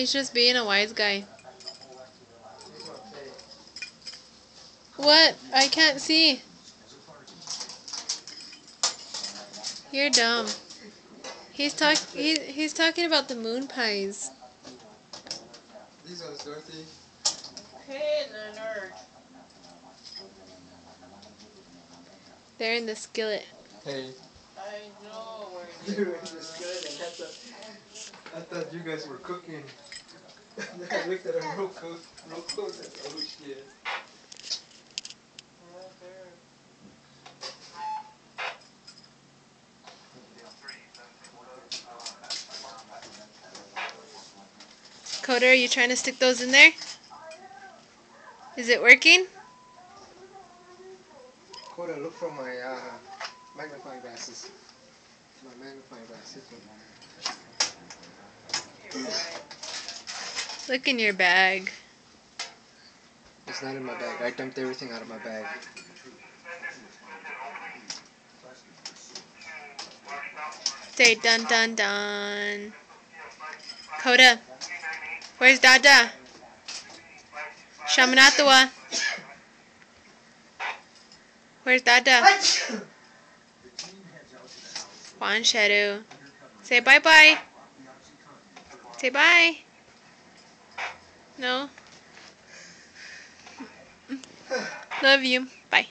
He's just being a wise guy. What? I can't see. You're dumb. He's talking about the moon pies. These ones, Dorothy. Hey, Leonard. They're in the skillet. Hey. I know where They're you in the skillet, and I thought you guys were cooking. Then I looked at them real close and said, oh shit. Right there. Coda, are you trying to stick those in there? Is it working? Coda, look for my magnifying glasses. My magnifying glasses. You're right. Look in your bag. It's not in my bag. I dumped everything out of my bag. Say dun dun dun. Coda, where's Dada? Shamanatawa. Where's Dada? Juan Shadow. Say bye bye. Say bye. No. Love you. Bye.